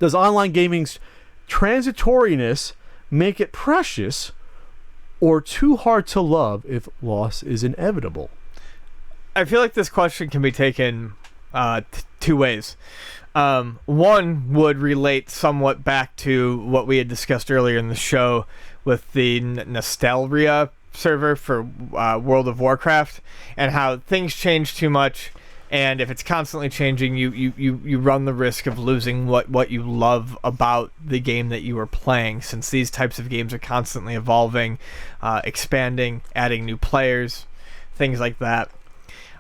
Does online gaming's transitoriness make it precious or too hard to love if loss is inevitable? I feel like this question can be taken two ways. One would relate somewhat back to what we had discussed earlier in the show with the Nostalria server for World of Warcraft, and how things change too much, and if it's constantly changing, you run the risk of losing what you love about the game that you are playing, since these types of games are constantly evolving, expanding, adding new players, things like that.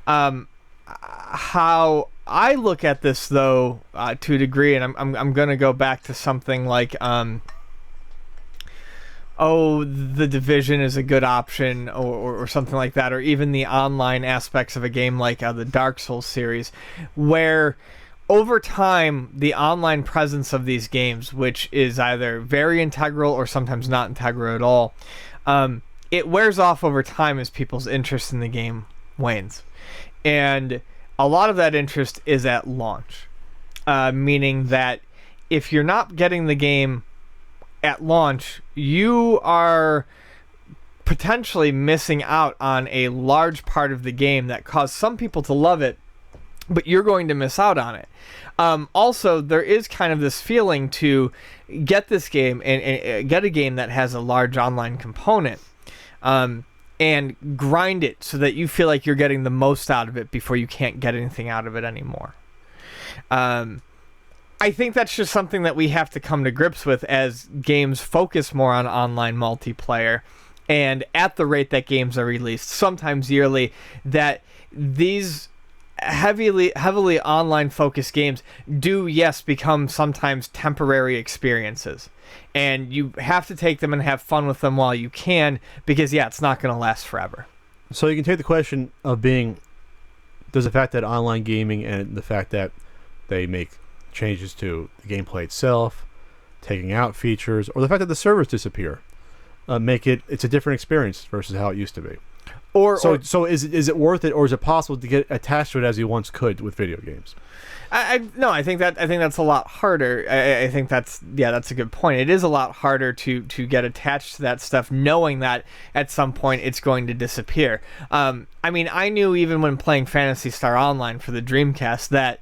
How I look at this, though, to a degree, and I'm gonna go back to something like The Division is a good option, or something like that, or even the online aspects of a game like the Dark Souls series, where over time the online presence of these games, which is either very integral or sometimes not integral at all, it wears off over time as people's interest in the game wanes. And a lot of that interest is at launch, meaning that if you're not getting the game at launch, you are potentially missing out on a large part of the game that caused some people to love it, but you're going to miss out on it. Also, there is kind of this feeling to get this game and get a game that has a large online component, and grind it so that you feel like you're getting the most out of it before you can't get anything out of it anymore. I think that's just something that we have to come to grips with as games focus more on online multiplayer, and at the rate that games are released, sometimes yearly, that these heavily online focused games do, yes, become sometimes temporary experiences. And you have to take them and have fun with them while you can, because, yeah, it's not going to last forever. So you can take the question of being, does the fact that online gaming and the fact that they make changes to the gameplay itself, taking out features, or the fact that the servers disappear, make it's a different experience versus how it used to be. So is it worth it, or is it possible to get attached to it as you once could with video games? No, I think that's a lot harder. I think that's a good point. It is a lot harder to get attached to that stuff, knowing that at some point it's going to disappear. I mean, I knew even when playing Phantasy Star Online for the Dreamcast that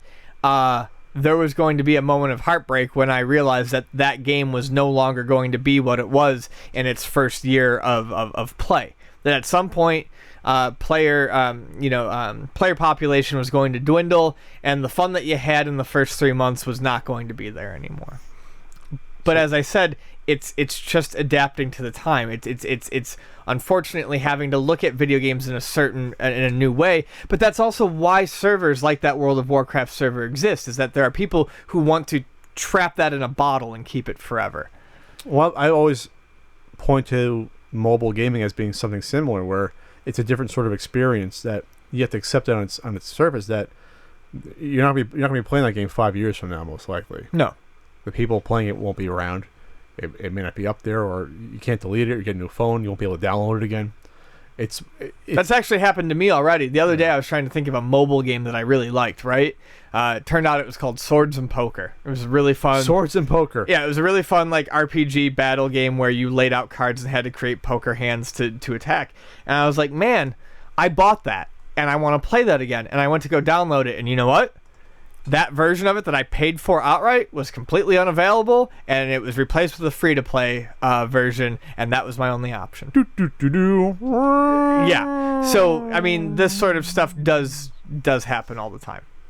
there was going to be a moment of heartbreak when I realized that game was no longer going to be what it was in its first year of play. That at some point, player population was going to dwindle, and the fun that you had in the first 3 months was not going to be there anymore. But as I said, it's just adapting to the time. It's unfortunately having to look at video games in a new way. But that's also why servers like that World of Warcraft server exist, is that there are people who want to trap that in a bottle and keep it forever. Well, I always point to mobile gaming as being something similar, where it's a different sort of experience that you have to accept it on its surface, that you're not going to be playing that game 5 years from now, most likely. No. The people playing it won't be around. It may not be up there, or you can't delete it, or you get a new phone, you won't be able to download it again. That's actually happened to me already. The other day I was trying to think of a mobile game that I really liked, right? It turned out it was called Swords and Poker. It was really fun. Swords and Poker. Yeah, it was a really fun RPG battle game where you laid out cards and had to create poker hands to attack. And I was like, man, I bought that, and I want to play that again. And I went to go download it, and you know what? That version of it that I paid for outright was completely unavailable, and it was replaced with a free-to-play version, and that was my only option. Yeah. So, I mean, this sort of stuff does happen all the time.